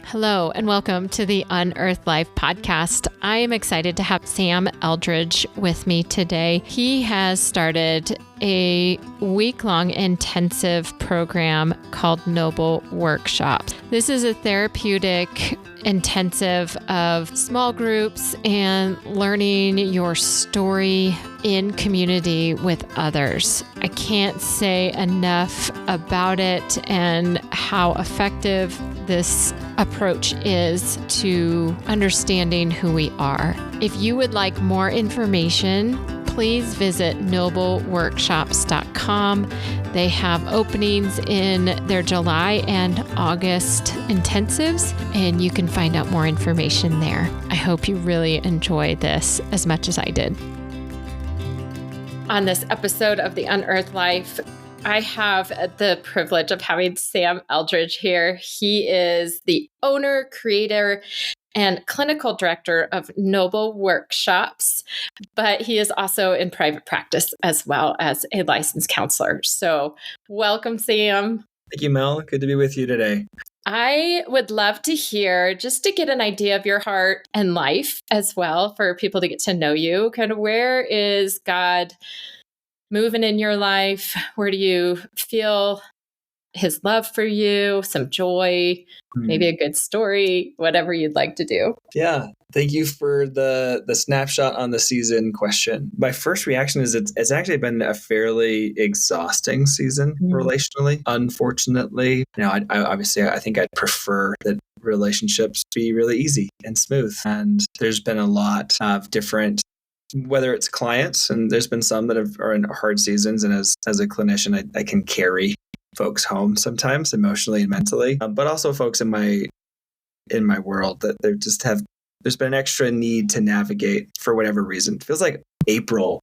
Hello, and welcome to the Unearthed Life podcast. I am excited to have Sam Eldridge with me today. He has started a week-long intensive program called Noble Workshops. This is a therapeutic intensive of small groups and learning your story in community with others. I can't say enough about it and how effective this approach is to understanding who we are. If you would like more information, please visit nobleworkshops.com. They have openings in their July and August intensives, and you can find out more information there. I hope you really enjoy this as much as I did. On this episode of The Unearthed Life, I have the privilege of having Sam Eldridge here. He is the owner, creator, and clinical director of Noble Workshops, but he is also in private practice as well as a licensed counselor. So welcome, Sam. Thank you, Mel. Good to be with you today. I would love to hear, just to get an idea of your heart and life as well, for people to get to know you, kind of where is God moving in your life? Where do you feel his love for you, some joy, maybe a good story, whatever you'd like to do? Yeah. Thank you for the snapshot on the season question. My first reaction is it's actually been a fairly exhausting season relationally, unfortunately. I obviously I think I'd prefer that relationships be really easy and smooth. And there's been a lot of different, whether it's clients, and there's been some that are in hard seasons. And as a clinician, I can carry folks home sometimes emotionally and mentally, but also folks in my world that there's been an extra need to navigate for whatever reason. It feels like April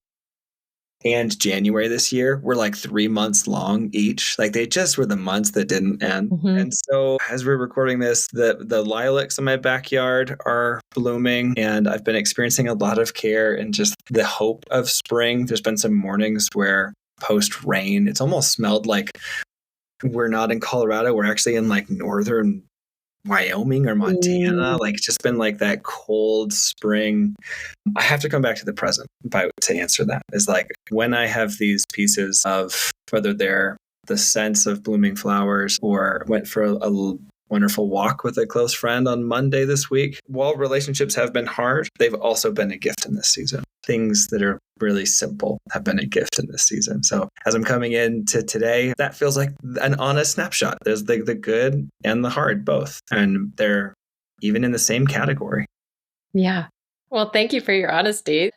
and January this year were like 3 months long each. Like they just were the months that didn't end. And so as we're recording this, the lilacs in my backyard are blooming, and I've been experiencing a lot of care and just the hope of spring. There's been some mornings where post rain, it's almost smelled like we're not in Colorado. We're actually in like northern Wyoming or Montana. Like it's just been like that cold spring. I have to come back to the present to answer that. Is like when I have these pieces of, whether they're the sense of blooming flowers or went for a wonderful walk with a close friend on Monday this week. While relationships have been hard, they've also been a gift in this season. Things that are really simple have been a gift in this season. So as I'm coming into today, that feels like an honest snapshot. There's the good and the hard both, and they're even in the same category. Yeah. Well, thank you for your honesty.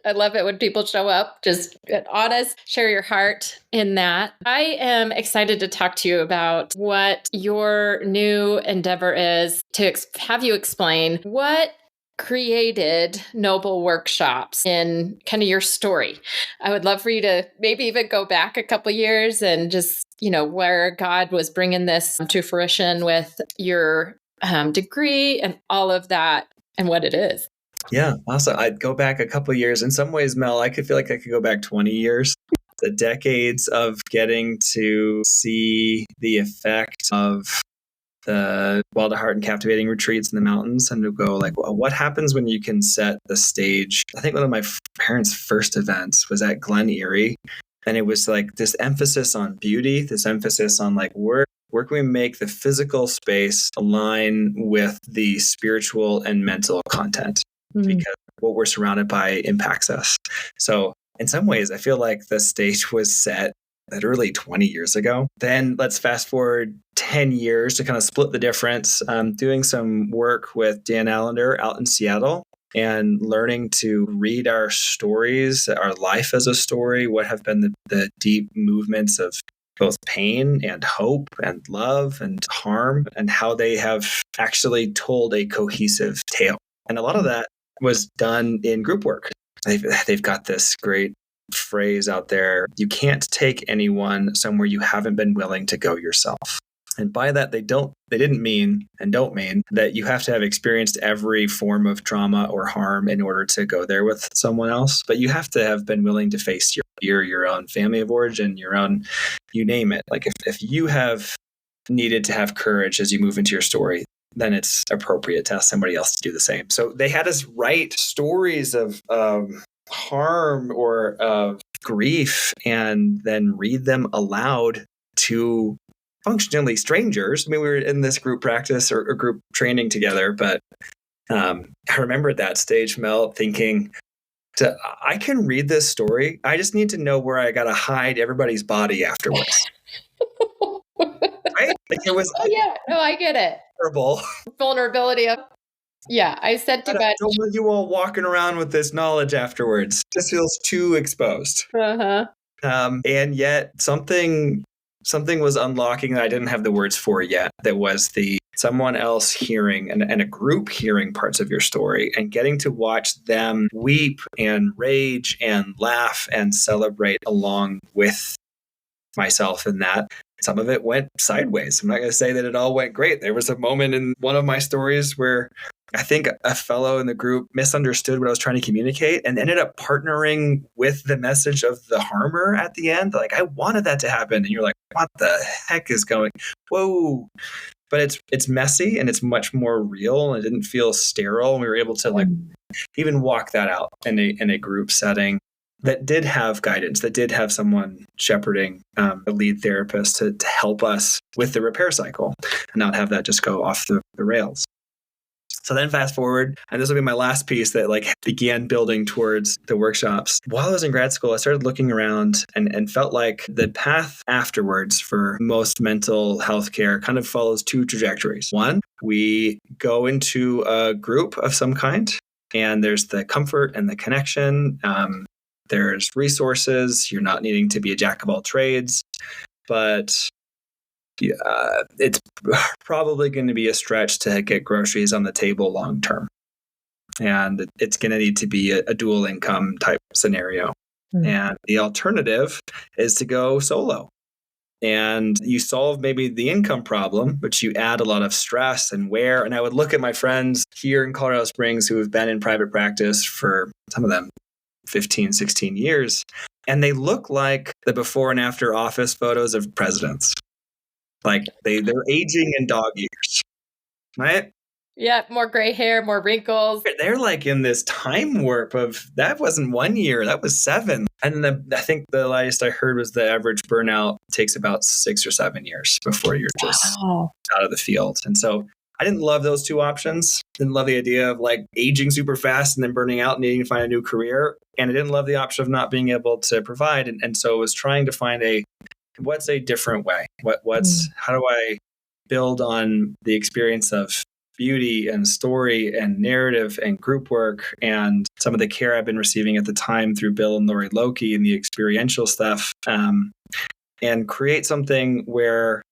I love it when people show up, just honest, share your heart in that. I am excited to talk to you about what your new endeavor is, to have you explain what created Noble Workshops in kind of your story. I would love for you to maybe even go back a couple years and just, where God was bringing this to fruition with your degree and all of that and what it is. Yeah, awesome. I'd go back a couple of years. In some ways, Mel, I could feel like I could go back 20 years. The decades of getting to see the effect of the Wild at Heart and Captivating retreats in the mountains, and to go like, well, what happens when you can set the stage? I think one of my parents' first events was at Glen Erie, and it was like this emphasis on beauty, this emphasis on like where can we make the physical space align with the spiritual and mental content? Because what we're surrounded by impacts us. So in some ways, I feel like the stage was set literally 20 years ago. Then let's fast forward 10 years to kind of split the difference, doing some work with Dan Allender out in Seattle and learning to read our stories, our life as a story, what have been the deep movements of both pain and hope and love and harm, and how they have actually told a cohesive tale. And a lot of that was done in group work. They've got this great phrase out there: you can't take anyone somewhere you haven't been willing to go yourself. And by that, they didn't mean and don't mean that you have to have experienced every form of trauma or harm in order to go there with someone else. But you have to have been willing to face your own family of origin, your own, you name it. Like if you have needed to have courage as you move into your story, then it's appropriate to ask somebody else to do the same. So they had us write stories of harm or of grief and then read them aloud to functionally strangers. I mean, we were in this group practice or group training together, but I remember at that stage, Mel, thinking, I can read this story. I just need to know where I got to hide everybody's body afterwards. Right? Like it was. Oh yeah, no, I get it. Terrible. Vulnerability of. Yeah, I said too much. I don't want you all walking around with this knowledge afterwards. This feels too exposed. And yet something was unlocking that I didn't have the words for yet. That was someone else hearing and a group hearing parts of your story and getting to watch them weep and rage and laugh and celebrate along with myself in that. Some of it went sideways. I'm not going to say that it all went great. There was a moment in one of my stories where I think a fellow in the group misunderstood what I was trying to communicate and ended up partnering with the message of the harmer at the end. Like, I wanted that to happen. And you're like, what the heck is going? Whoa. But it's messy and it's much more real. And it didn't feel sterile. And we were able to even walk that out in a group setting that did have guidance, that did have someone shepherding, a lead therapist to help us with the repair cycle and not have that just go off the rails. So then fast forward, and this will be my last piece that began building towards the workshops. While I was in grad school, I started looking around and felt like the path afterwards for most mental health care kind of follows two trajectories. One, we go into a group of some kind, and there's the comfort and the connection. There's resources. You're not needing to be a jack of all trades, but it's probably going to be a stretch to get groceries on the table long term. And it's going to need to be a dual income type scenario. Mm-hmm. And the alternative is to go solo. And you solve maybe the income problem, but you add a lot of stress and wear. And I would look at my friends here in Colorado Springs who have been in private practice for, some of them, 15, 16 years. And they look like the before and after office photos of presidents. Like they're aging in dog years, right? Yeah, more gray hair, more wrinkles. They're like in this time warp of that wasn't 1 year, that was 7. And I think the latest I heard was the average burnout takes about 6 or 7 years before you're just out of the field. And so I didn't love those two options. Didn't love the idea of aging super fast and then burning out and needing to find a new career. And I didn't love the option of not being able to provide. And so I was trying to find what's a different way? How do I build on the experience of beauty and story and narrative and group work and some of the care I've been receiving at the time through Bill and Lori Loki and the experiential stuff, and create something where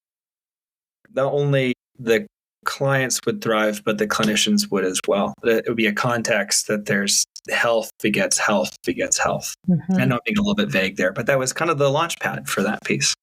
not only the clients would thrive, but the clinicians would as well. It would be a context that there's health begets health begets health. Mm-hmm. I know I'm being a little bit vague there, but that was kind of the launch pad for that piece.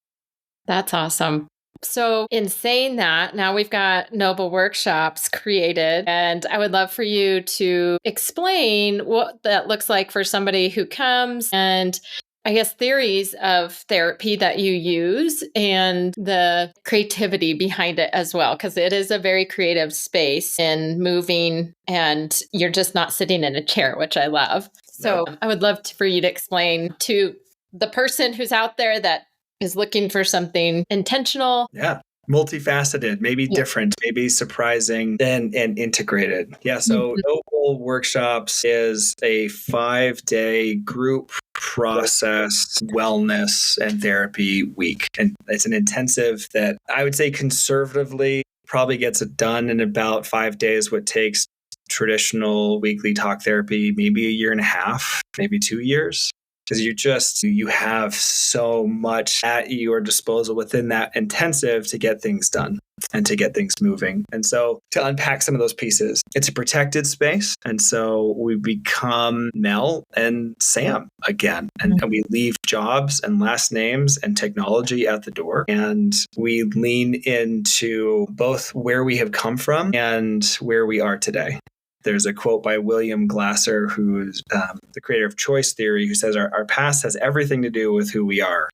That's awesome. So in saying that, now we've got Noble Workshops created, and I would love for you to explain what that looks like for somebody who comes and I guess theories of therapy that you use and the creativity behind it as well, because it is a very creative space in moving and you're just not sitting in a chair, which I love. So I would love for you to explain to the person who's out there that is looking for something intentional. Yeah. Multifaceted, maybe different, maybe surprising and integrated. Yeah. So Noble Workshops is a 5-day group process, wellness and therapy week. And it's an intensive that I would say conservatively probably gets it done in about 5 days, what takes traditional weekly talk therapy, maybe a year and a half, maybe 2 years. Because you have so much at your disposal within that intensive to get things done and to get things moving. And so to unpack some of those pieces, it's a protected space. And so we become Mel and Sam again. And we leave jobs and last names and technology at the door. And we lean into both where we have come from and where we are today. There's a quote by William Glasser, who's the creator of choice theory, who says our past has everything to do with who we are,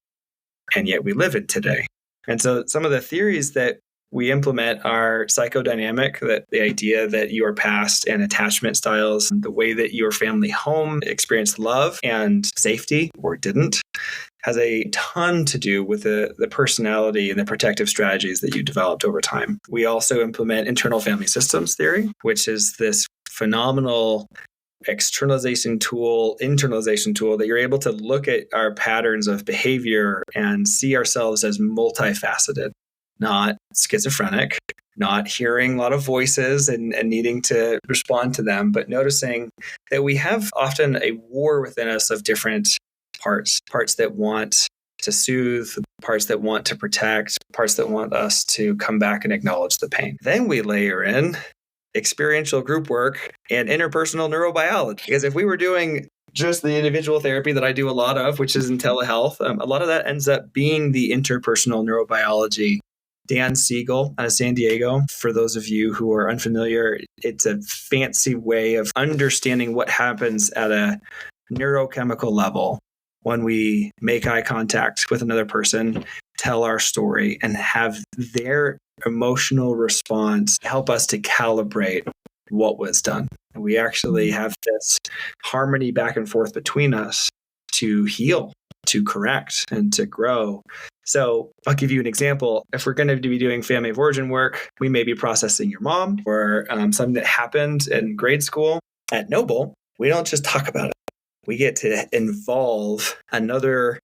and yet we live it today. And so some of the theories that We implement our psychodynamic, that the idea that your past and attachment styles, the way that your family home experienced love and safety or didn't, has a ton to do with the personality and the protective strategies that you developed over time. We also implement internal family systems theory, which is this phenomenal internalization tool that you're able to look at our patterns of behavior and see ourselves as multifaceted, not schizophrenic, not hearing a lot of voices and needing to respond to them, but noticing that we have often a war within us of different parts that want to soothe, parts that want to protect, parts that want us to come back and acknowledge the pain. Then we layer in experiential group work and interpersonal neurobiology. Because if we were doing just the individual therapy that I do a lot of, which is in telehealth, a lot of that ends up being the interpersonal neurobiology. Dan Siegel out of San Diego, for those of you who are unfamiliar, it's a fancy way of understanding what happens at a neurochemical level when we make eye contact with another person, tell our story, and have their emotional response help us to calibrate what was done. And we actually have this harmony back and forth between us to heal, to correct, and to grow. So I'll give you an example. If we're going to be doing family of origin work, we may be processing your mom or something that happened in grade school. At Noble, we don't just talk about it. We get to involve another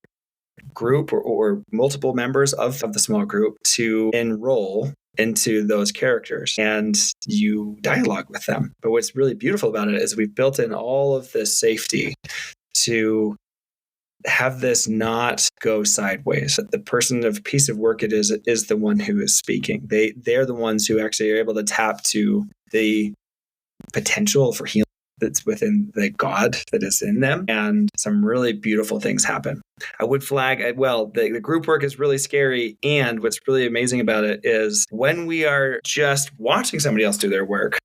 group or multiple members of the small group to enroll into those characters, and you dialogue with them. But what's really beautiful about it is we've built in all of this safety to have this not go sideways. The person of piece of work it is the one who is speaking. They're the ones who actually are able to tap to the potential for healing that's within the God that is in them, and some really beautiful things happen. I would flag, the group work is really scary, and what's really amazing about it is when we are just watching somebody else do their work,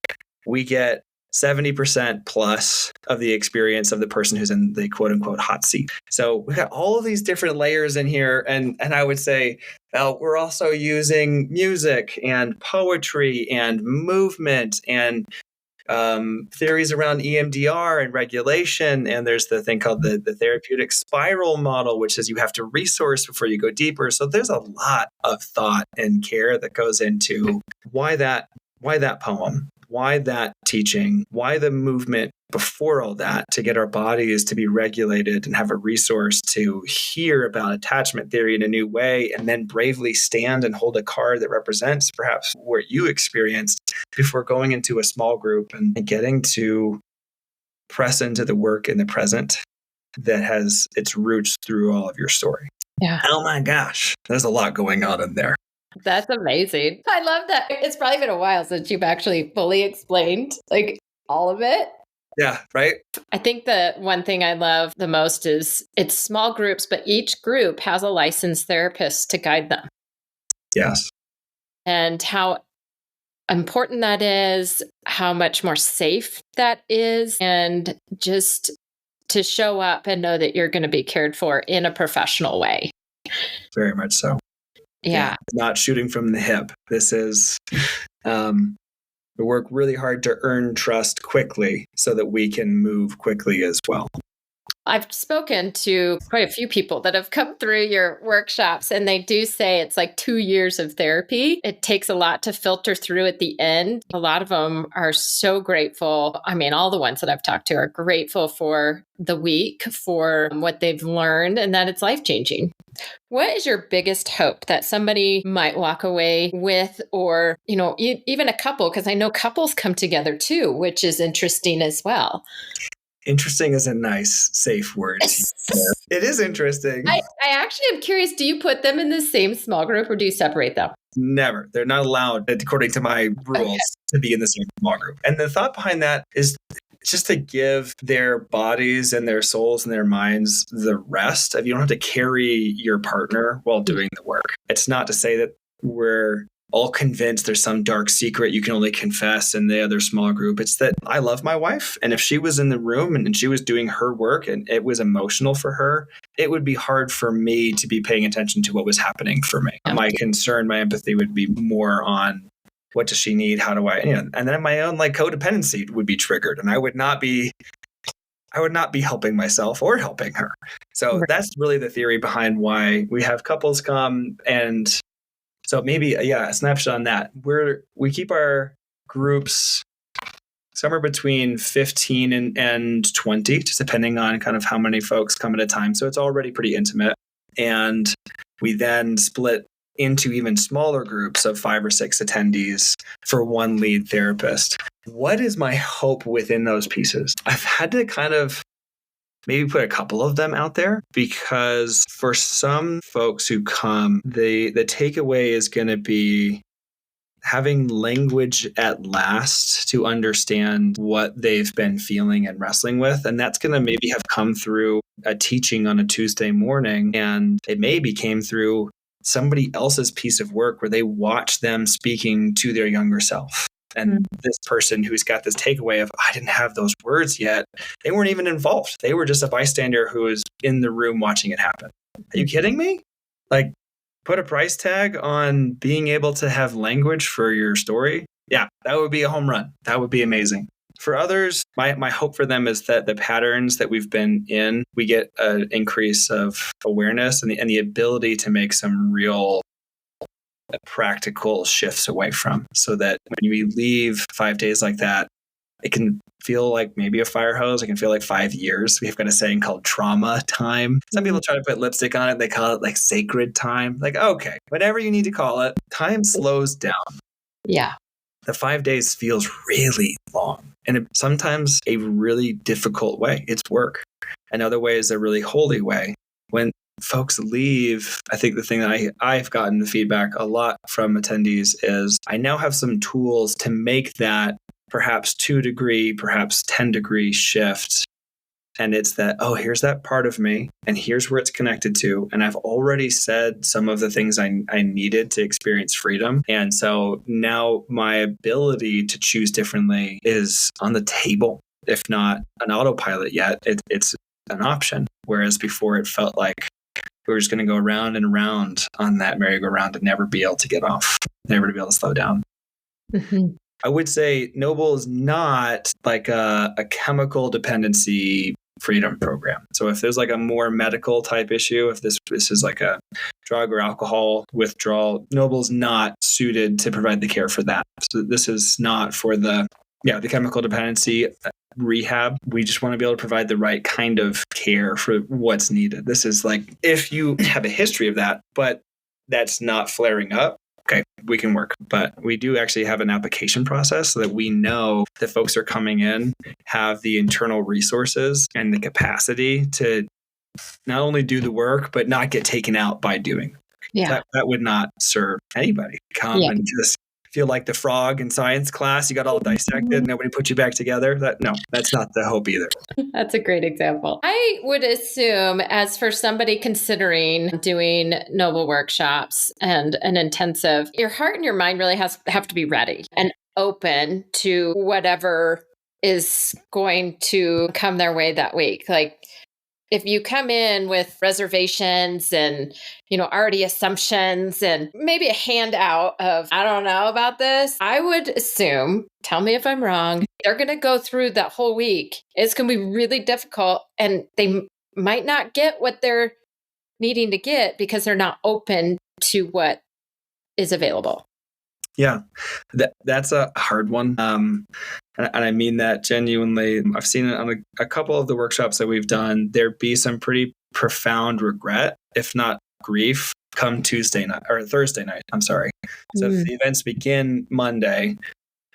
we get 70% plus of the experience of the person who's in the quote unquote hot seat. So we've got all of these different layers in here. And I would say, we're also using music and poetry and movement and theories around EMDR and regulation. And there's the thing called the therapeutic spiral model, which is you have to resource before you go deeper. So there's a lot of thought and care that goes into why that poem, why that teaching, why the movement before all that, to get our bodies to be regulated and have a resource to hear about attachment theory in a new way, and then bravely stand and hold a card that represents perhaps what you experienced before going into a small group and getting to press into the work in the present that has its roots through all of your story. Yeah. Oh my gosh, there's a lot going on in there. That's amazing. I love that. It's probably been a while since you've actually fully explained like all of it. Yeah, right? I think the one thing I love the most is it's small groups, but each group has a licensed therapist to guide them. Yes. And how important that is, how much more safe that is, and just to show up and know that you're going to be cared for in a professional way. Very much so. Yeah. Not shooting from the hip. This is, we work really hard to earn trust quickly so that we can move quickly as well. I've spoken to quite a few people that have come through your workshops, and they do say it's like 2 years of therapy. It takes a lot to filter through at the end. A lot of them are so grateful. I mean, all the ones that I've talked to are grateful for the week, for what they've learned, and that it's life-changing. What is your biggest hope that somebody might walk away with, or, even a couple, because I know couples come together too, which is interesting as well. Interesting is a nice, safe word. It is interesting. I actually am curious, do you put them in the same small group or do you separate them? Never. They're not allowed, according to my rules, to be in the same small group. And the thought behind that is just to give their bodies and their souls and their minds the rest of, you don't have to carry your partner while doing the work. It's not to say that we're all convinced there's some dark secret you can only confess in the other small group. It's that I love my wife. And if she was in the room and she was doing her work and it was emotional for her, it would be hard for me to be paying attention to what was happening for me. My concern, my empathy would be more on what does she need? How do I, and then my own like codependency would be triggered and I would not be helping myself or helping her. So that's really the theory behind why we have couples come. And so maybe, a snapshot on that. We keep our groups somewhere between 15 and 20, just depending on kind of how many folks come at a time. So it's already pretty intimate. And we then split into even smaller groups of 5 or 6 attendees for one lead therapist. What is my hope within those pieces? I've had to kind of maybe put a couple of them out there because for some folks who come, the takeaway is going to be having language at last to understand what they've been feeling and wrestling with. And that's going to maybe have come through a teaching on a Tuesday morning. And it maybe came through somebody else's piece of work where they watch them speaking to their younger self. And this person who's got this takeaway of, I didn't have those words yet, they weren't even involved. They were just a bystander who was in the room watching it happen. Are you kidding me? Like, put a price tag on being able to have language for your story? Yeah, that would be a home run. That would be amazing. For others, my hope for them is that the patterns that we've been in, we get an increase of awareness and the ability to make some real practical shifts away from, so that when we leave 5 days like that, it can feel like maybe a fire hose. It can feel like 5 years. We've got a saying called trauma time. Some people try to put lipstick on it. They call it like sacred time. Like, okay, whatever you need to call it, time slows down. Yeah. The 5 days feels really long, and sometimes a really difficult way. It's work. In other ways, a really holy way. When folks leave, I think the thing that I've gotten the feedback a lot from attendees is I now have some tools to make that perhaps 2 degree, perhaps 10 degree shift. And it's that, oh, here's that part of me and here's where it's connected to. And I've already said some of the things I needed to experience freedom. And so now my ability to choose differently is on the table, if not an autopilot yet. It's an option. Whereas before it felt like we were just going to go around and around on that merry-go-round and never be able to get off, never to be able to slow down. Mm-hmm. I would say Noble is not like a chemical dependency freedom program. So if there's like a more medical type issue, if this is like a drug or alcohol withdrawal, Noble's not suited to provide the care for that. So this is not for the chemical dependency rehab. We just want to be able to provide the right kind of care for what's needed. This is like, if you have a history of that, but that's not flaring up, okay, we can work. But we do actually have an application process so that we know that folks are coming in, have the internal resources and the capacity to not only do the work, but not get taken out by doing it. Yeah. That would not serve anybody. Come and just feel like the frog in science class. You got all dissected. Nobody put you back together. That's not the hope either. That's a great example. I would assume, as for somebody considering doing Noble workshops and an intensive, your heart and your mind really have to be ready and open to whatever is going to come their way that week. Like, if you come in with reservations and, already assumptions and maybe a handout of, I don't know about this, I would assume, tell me if I'm wrong, they're going to go through that whole week. It's going to be really difficult and they might not get what they're needing to get because they're not open to what is available. Yeah, that's a hard one. And I mean that genuinely. I've seen it on a couple of the workshops that we've done. There'd be some pretty profound regret, if not grief, come Tuesday night or Thursday night. I'm sorry. So if the events begin Monday,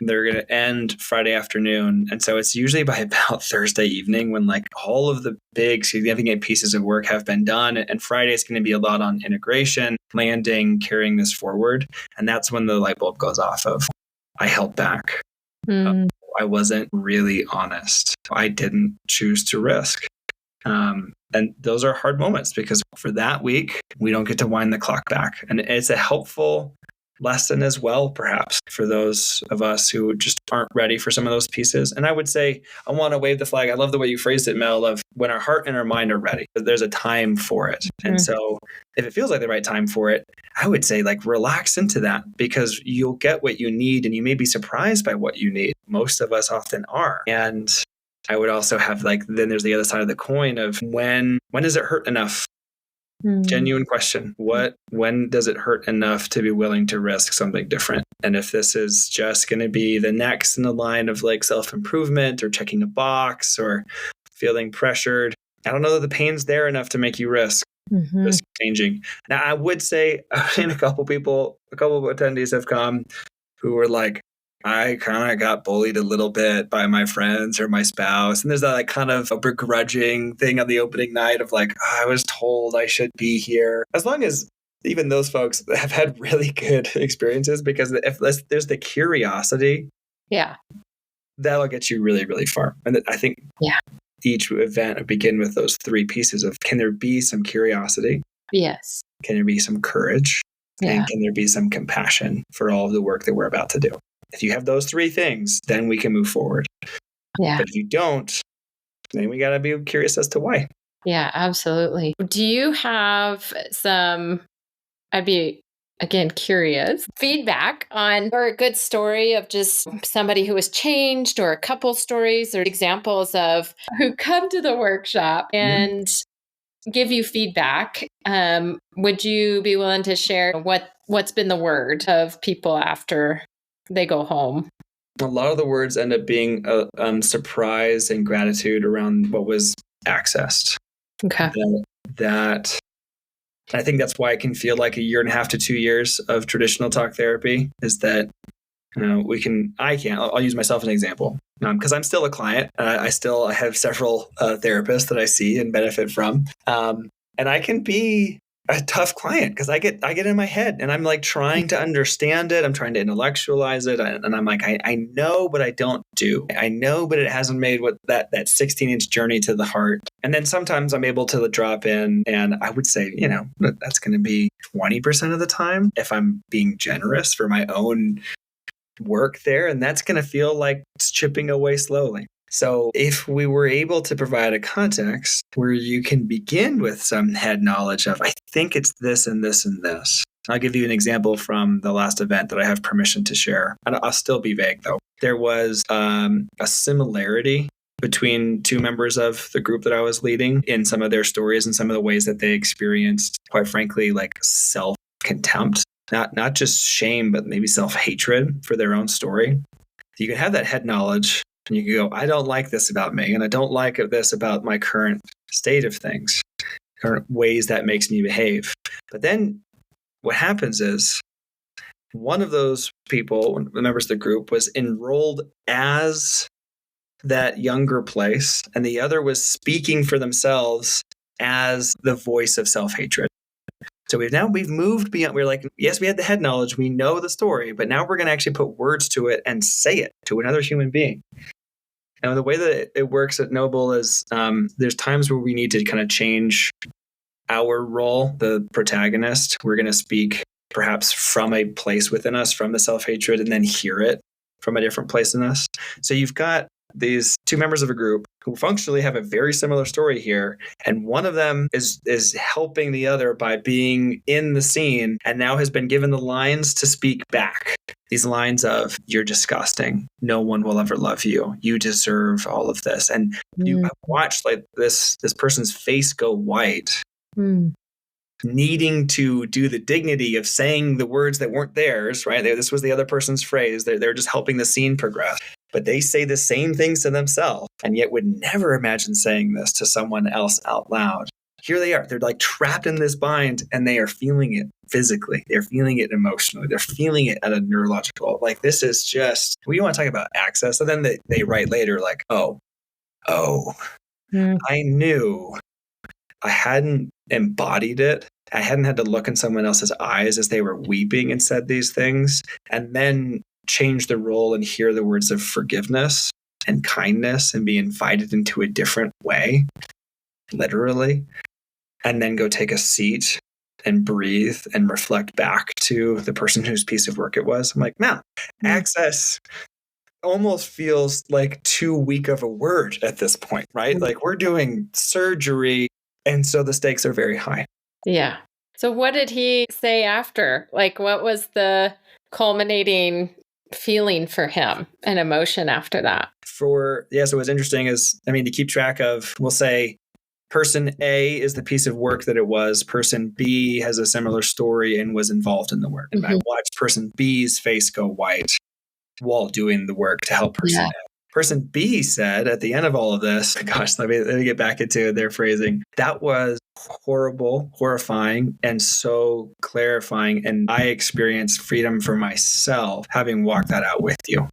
they're going to end Friday afternoon. And so it's usually by about Thursday evening when like all of the big significant pieces of work have been done. And Friday is going to be a lot on integration, landing, carrying this forward. And that's when the light bulb goes off of, I held back. I wasn't really honest. I didn't choose to risk. And those are hard moments because for that week, we don't get to wind the clock back. And it's a helpful lesson as well, perhaps, for those of us who just aren't ready for some of those pieces. And I would say, I want to wave the flag. I love the way you phrased it, Mel, of when our heart and our mind are ready, there's a time for it. And so if it feels like the right time for it, I would say like relax into that, because you'll get what you need and you may be surprised by what you need. Most of us often are. And I would also have like, then there's the other side of the coin of when does it hurt enough? Genuine question. When does it hurt enough to be willing to risk something different? And if this is just going to be the next in the line of like self-improvement or checking a box or feeling pressured, I don't know that the pain's there enough to make you risk changing. Now, I would say, I've seen a couple of attendees have come who were like, I kind of got bullied a little bit by my friends or my spouse. And there's that like kind of a begrudging thing on the opening night of like, I was told I should be here. As long as even those folks have had really good experiences, because if there's the curiosity, that'll get you really, really far. And I think each event will begin with those three pieces of, can there be some curiosity? Yes. Can there be some courage? And can there be some compassion for all of the work that we're about to do? If you have those three things, then we can move forward. Yeah. But if you don't, then we got to be curious as to why. Yeah, absolutely. Do you have some, I'd be, again, curious, feedback on, or a good story of just somebody who was changed, or a couple stories or examples of who come to the workshop and give you feedback? Would you be willing to share what's been the word of people after they go home? A lot of the words end up being surprise and gratitude around what was accessed. Okay. That I think that's why it can feel like 1.5 to 2 years of traditional talk therapy, is that I'll use myself as an example, because I'm still a client. I have several therapists that I see and benefit from. And I can be a tough client because I get in my head and I'm like trying to understand it. I'm trying to intellectualize it. And I'm like, I know, but I don't do. I know, but it hasn't made that 16-inch journey to the heart. And then sometimes I'm able to drop in, and I would say, that's going to be 20% of the time if I'm being generous for my own work there. And that's going to feel like it's chipping away slowly. So if we were able to provide a context where you can begin with some head knowledge of, I think it's this and this and this. I'll give you an example from the last event that I have permission to share. And I'll still be vague though. There was a similarity between two members of the group that I was leading in some of their stories and some of the ways that they experienced, quite frankly, like self-contempt, not just shame, but maybe self-hatred for their own story. You can have that head knowledge. And you can go, I don't like this about me, and I don't like this about my current state of things, current ways that makes me behave. But then what happens is one of those people, the members of the group, was enrolled as that younger place, and the other was speaking for themselves as the voice of self-hatred. So we've moved beyond, we're like, yes, we had the head knowledge, we know the story, but now we're going to actually put words to it and say it to another human being. And the way that it works at Noble is there's times where we need to kind of change our role, the protagonist. We're going to speak perhaps from a place within us, from the self-hatred, and then hear it from a different place in us. So you've got these two members of a group who functionally have a very similar story here. And one of them is helping the other by being in the scene and now has been given the lines to speak back. These lines of, you're disgusting. No one will ever love you. You deserve all of this. And you watched like this person's face go white, needing to do the dignity of saying the words that weren't theirs, right? This was the other person's phrase. They're just helping the scene progress. But they say the same things to themselves and yet would never imagine saying this to someone else out loud. Here they are. They're like trapped in this bind and they are feeling it physically. They're feeling it emotionally. They're feeling it at a neurological. Like this is just, we want to talk about access. And then they write later like, I knew I hadn't embodied it. I hadn't had to look in someone else's eyes as they were weeping and said these things, and then change the role and hear the words of forgiveness and kindness and be invited into a different way, literally, and then go take a seat and breathe and reflect back to the person whose piece of work it was. I'm like, man, access almost feels like too weak of a word at this point, right? Like we're doing surgery. And so the stakes are very high. Yeah. So what did he say after? Like, what was the culminating feeling for him and emotion after that? So what's interesting is, to keep track of, we'll say person A is the piece of work that it was. Person B has a similar story and was involved in the work. And I watched person B's face go white while doing the work to help person A. Person B said at the end of all of this, gosh, let me get back into their phrasing. That was horrible, horrifying, and so clarifying. And I experienced freedom for myself having walked that out with you.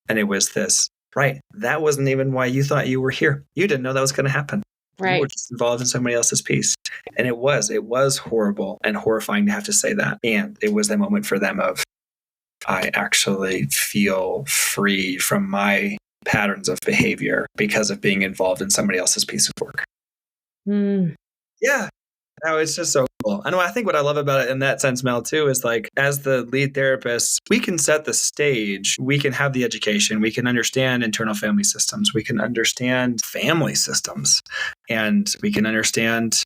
And it was this, right? That wasn't even why you thought you were here. You didn't know that was going to happen. Right. You were just involved in somebody else's piece. And it was horrible and horrifying to have to say that. And it was the moment for them of, I actually feel free from my patterns of behavior because of being involved in somebody else's piece of work. Yeah. No, it's just so cool. I think what I love about it in that sense, Mel, too, is like, as the lead therapist, we can set the stage. We can have the education. We can understand internal family systems. We can understand family systems. And we can understand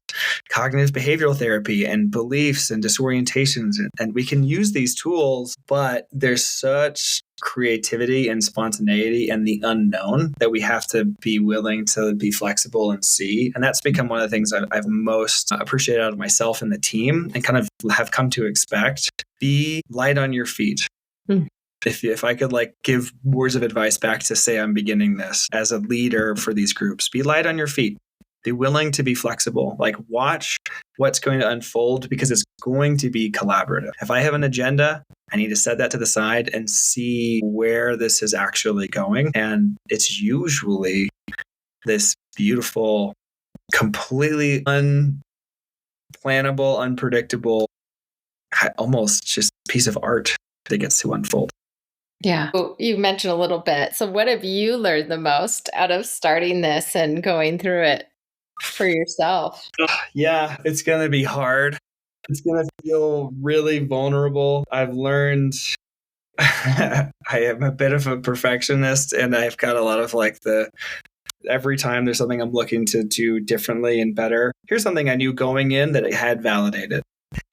cognitive behavioral therapy and beliefs and disorientations. And we can use these tools, but there's such creativity and spontaneity and the unknown that we have to be willing to be flexible and see. And that's become one of the things I've most appreciated out of myself and the team and kind of have come to expect. Be light on your feet. If I could give words of advice back to say I'm beginning this as a leader for these groups, be light on your feet. Be willing to be flexible. Watch what's going to unfold because it's going to be collaborative. If I have an agenda, I need to set that to the side and see where this is actually going. And it's usually this beautiful, completely unplannable, unpredictable, almost just piece of art that gets to unfold. Yeah. You mentioned a little bit. So what have you learned the most out of starting this and going through it for yourself? Yeah, it's going to be hard. It's going to feel really vulnerable. I've learned I am a bit of a perfectionist, and I've got a lot of every time there's something I'm looking to do differently and better. Here's something I knew going in that it had validated.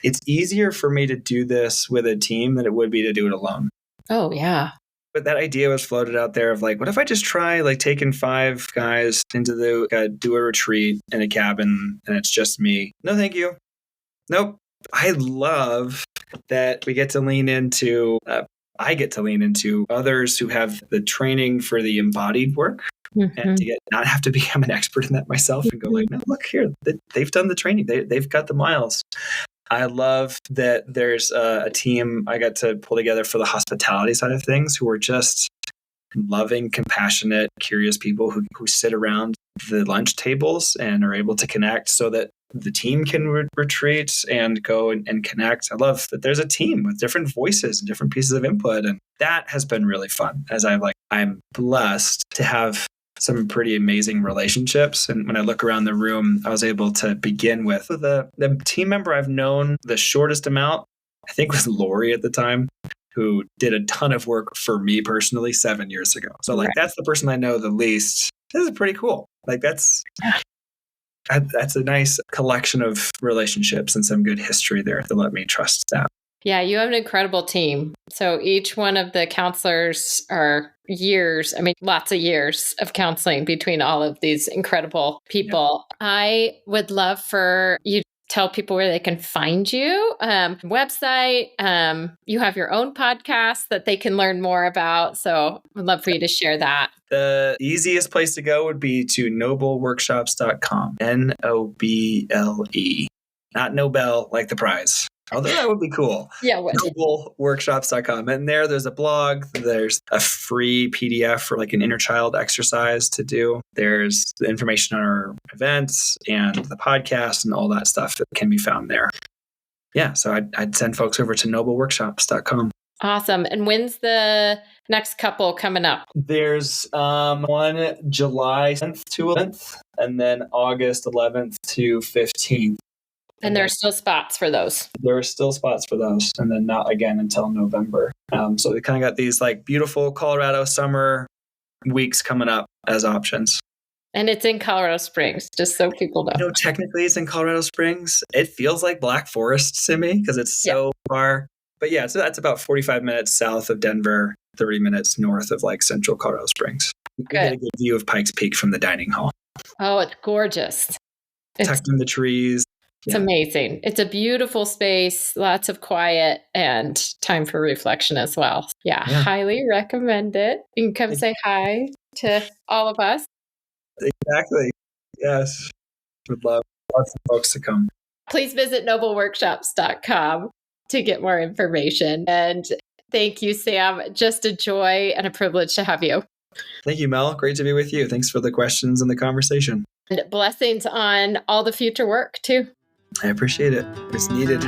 It's easier for me to do this with a team than it would be to do it alone. Oh, yeah. But that idea was floated out there of what if I just try taking 5 guys into do a retreat in a cabin and it's just me? No, thank you. Nope. I love that we get to lean into, I get to lean into others who have the training for the embodied work and to not have to become an expert in that myself and go no, look here, they've done the training. They've got the miles. I love that there's a team I got to pull together for the hospitality side of things who are just loving, compassionate, curious people who sit around the lunch tables and are able to connect so that the team can retreat and go and connect. I love that there's a team with different voices and different pieces of input. And that has been really fun as I'm blessed to have some pretty amazing relationships. And when I look around the room, I was able to begin with the team member I've known the shortest amount, I think was Lori at the time, who did a ton of work for me personally 7 years ago. So that's the person I know the least. This is pretty cool. That's a nice collection of relationships and some good history there to let me trust that. Yeah, you have an incredible team. So each one of the counselors are lots of years of counseling between all of these incredible people. Yeah. I would love for you to tell people where they can find you. Website, you have your own podcast that they can learn more about. So I'd love for you to share that. The easiest place to go would be to nobleworkshops.com. NOBLE. Not Nobel like the prize. Although that would be cool. Yeah. Nobleworkshops.com. And there's a blog. There's a free PDF for an inner child exercise to do. There's the information on our events and the podcast and all that stuff that can be found there. Yeah. So I'd send folks over to nobleworkshops.com. Awesome. And when's the next couple coming up? There's one July 10th to 11th and then August 11th to 15th. And there are still spots for those. There are still spots for those, and then not again until November. So we kind of got these like beautiful Colorado summer weeks coming up as options. And it's in Colorado Springs, just so people know. Technically it's in Colorado Springs. It feels like Black Forest to me because it's so far. But yeah, so that's about 45 minutes south of Denver, 30 minutes north of like central Colorado Springs. You get a good view of Pikes Peak from the dining hall. Oh, it's gorgeous. Tucked in the trees. It's amazing. It's a beautiful space, lots of quiet and time for reflection as well. Yeah. Highly recommend it. You can come say hi to all of us. Exactly. Yes. Would love lots of folks to come. Please visit nobleworkshops.com to get more information. And thank you, Sam. Just a joy and a privilege to have you. Thank you, Mel. Great to be with you. Thanks for the questions and the conversation. And blessings on all the future work, too. I appreciate it. It's needed.